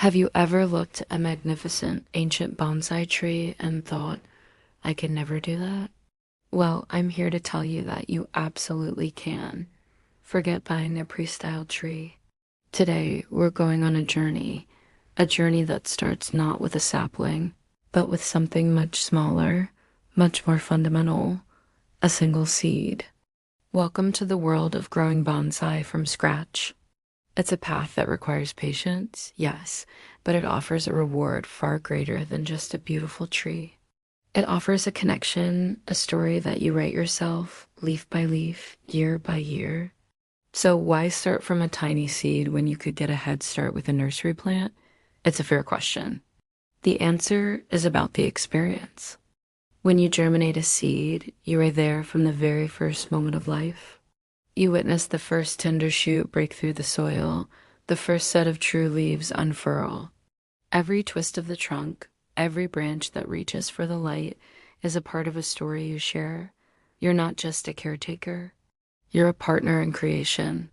Have you ever looked at a magnificent ancient bonsai tree and thought, I could never do that? Well, I'm here to tell you that you absolutely can. Forget buying a pre-styled tree. Today, we're going on a journey that starts not with a sapling, but with something much smaller, much more fundamental, a single seed. Welcome to the world of growing bonsai from scratch. It's a path that requires patience, yes, but it offers a reward far greater than just a beautiful tree. It offers a connection, a story that you write yourself, leaf by leaf, year by year. So why start from a tiny seed when you could get a head start with a nursery plant? It's a fair question. The answer is about the experience. When you germinate a seed, you are there from the very first moment of life. You witness the first tender shoot break through the soil, the first set of true leaves unfurl. Every twist of the trunk, every branch that reaches for the light is a part of a story you share. You're not just a caretaker, you're a partner in creation.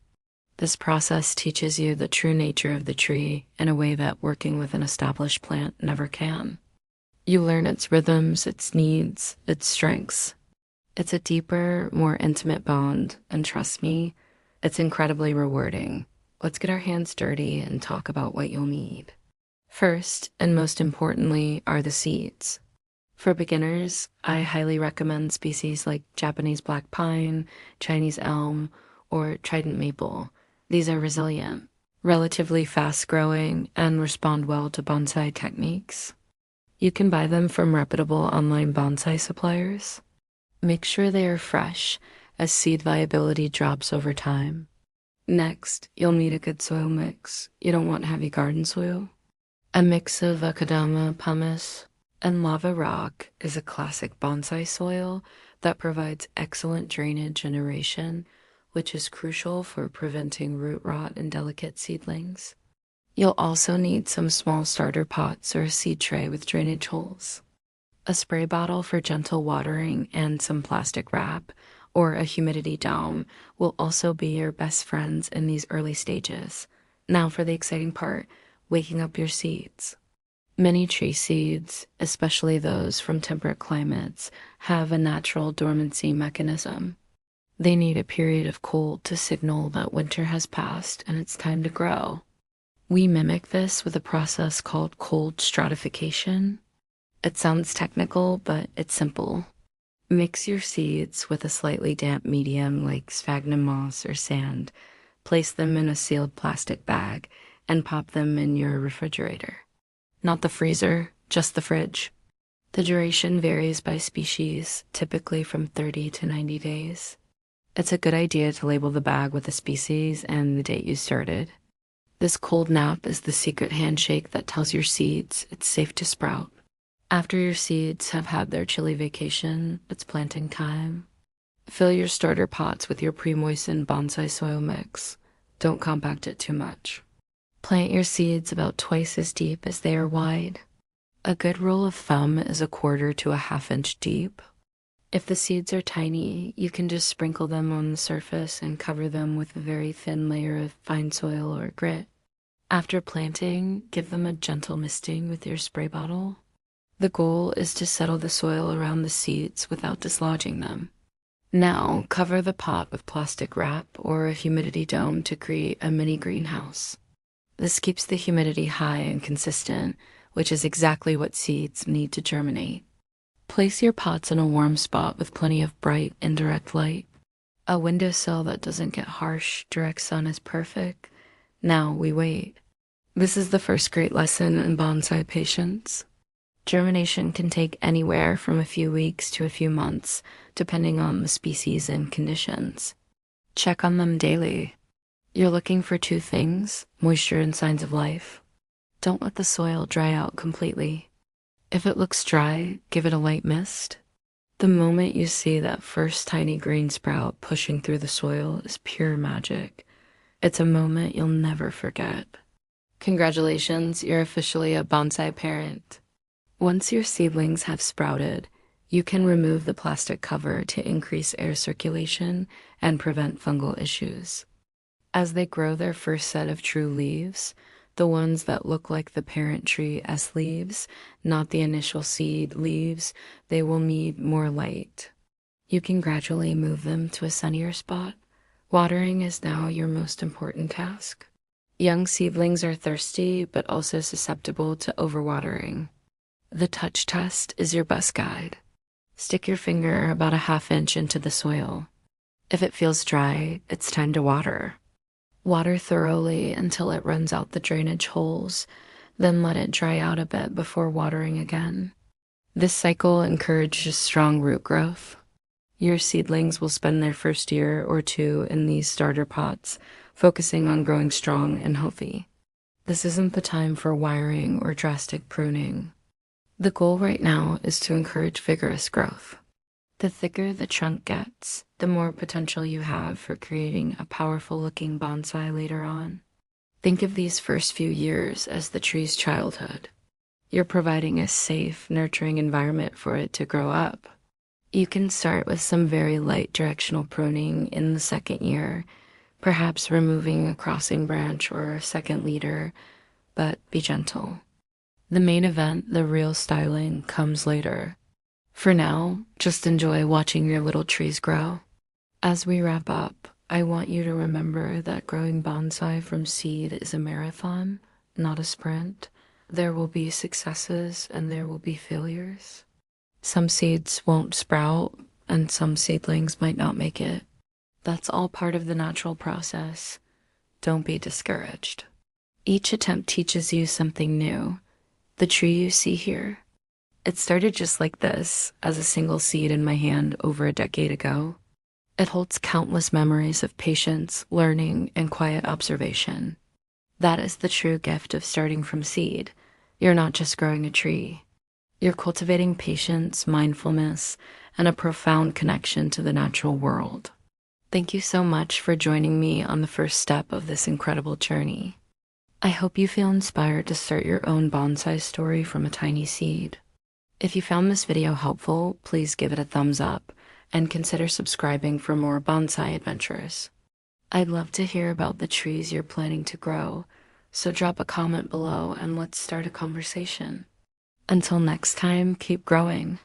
This process teaches you the true nature of the tree in a way that working with an established plant never can. You learn its rhythms, its needs, its strengths. It's a deeper, more intimate bond, and trust me, it's incredibly rewarding. Let's get our hands dirty and talk about what you'll need. First, and most importantly, are the seeds. For beginners, I highly recommend species like Japanese black pine, Chinese elm, or trident maple. These are resilient, relatively fast-growing, and respond well to bonsai techniques. You can buy them from reputable online bonsai suppliers. Make sure they are fresh, as seed viability drops over time. Next, you'll need a good soil mix. You don't want heavy garden soil. A mix of Akadama pumice and lava rock is a classic bonsai soil that provides excellent drainage and aeration, which is crucial for preventing root rot in delicate seedlings. You'll also need some small starter pots or a seed tray with drainage holes. A spray bottle for gentle watering and some plastic wrap or a humidity dome will also be your best friends in these early stages. Now for the exciting part, waking up your seeds. Many tree seeds, especially those from temperate climates, have a natural dormancy mechanism. They need a period of cold to signal that winter has passed and it's time to grow. We mimic this with a process called cold stratification. It sounds technical, but it's simple. Mix your seeds with a slightly damp medium like sphagnum moss or sand. Place them in a sealed plastic bag and pop them in your refrigerator. Not the freezer, just the fridge. The duration varies by species, typically from 30 to 90 days. It's a good idea to label the bag with the species and the date you started. This cold nap is the secret handshake that tells your seeds it's safe to sprout. After your seeds have had their chilly vacation, it's planting time. Fill your starter pots with your pre-moistened bonsai soil mix. Don't compact it too much. Plant your seeds about twice as deep as they are wide. A good rule of thumb is 1/4 to a 1/2 inch deep. If the seeds are tiny, you can just sprinkle them on the surface and cover them with a very thin layer of fine soil or grit. After planting, give them a gentle misting with your spray bottle. The goal is to settle the soil around the seeds without dislodging them. Now, cover the pot with plastic wrap or a humidity dome to create a mini greenhouse. This keeps the humidity high and consistent, which is exactly what seeds need to germinate. Place your pots in a warm spot with plenty of bright, indirect light. A windowsill that doesn't get harsh, direct sun is perfect. Now we wait. This is the first great lesson in bonsai patience. Germination can take anywhere from a few weeks to a few months, depending on the species and conditions. Check on them daily. You're looking for 2 things, moisture and signs of life. Don't let the soil dry out completely. If it looks dry, give it a light mist. The moment you see that first tiny green sprout pushing through the soil is pure magic. It's a moment you'll never forget. Congratulations, you're officially a bonsai parent. Once your seedlings have sprouted, you can remove the plastic cover to increase air circulation and prevent fungal issues. As they grow their first set of true leaves, the ones that look like the parent tree as leaves, not the initial seed leaves. They will need more light. You can gradually move them to a sunnier spot. Watering is now your most important task. Young seedlings are thirsty, but also susceptible to overwatering. The touch test is your best guide. Stick your finger about a ½ inch into the soil. If it feels dry, it's time to water. Water thoroughly until it runs out the drainage holes, then let it dry out a bit before watering again. This cycle encourages strong root growth. Your seedlings will spend their first year or two in these starter pots, focusing on growing strong and healthy. This isn't the time for wiring or drastic pruning. The goal right now is to encourage vigorous growth. The thicker the trunk gets, the more potential you have for creating a powerful-looking bonsai later on. Think of these first few years as the tree's childhood. You're providing a safe, nurturing environment for it to grow up. You can start with some very light directional pruning in the second year, perhaps removing a crossing branch or a second leader, but be gentle. The main event, the real styling, comes later. For now, just enjoy watching your little trees grow. As we wrap up, I want you to remember that growing bonsai from seed is a marathon, not a sprint. There will be successes and there will be failures. Some seeds won't sprout and some seedlings might not make it. That's all part of the natural process. Don't be discouraged. Each attempt teaches you something new. The tree you see here, it started just like this, as a single seed in my hand over a decade ago. It holds countless memories of patience, learning, and quiet observation. That is the true gift of starting from seed. You're not just growing a tree. You're cultivating patience, mindfulness, and a profound connection to the natural world. Thank you so much for joining me on the first step of this incredible journey. I hope you feel inspired to start your own bonsai story from a tiny seed. If you found this video helpful, please give it a thumbs up and consider subscribing for more bonsai adventures. I'd love to hear about the trees you're planning to grow, so drop a comment below and let's start a conversation. Until next time, keep growing.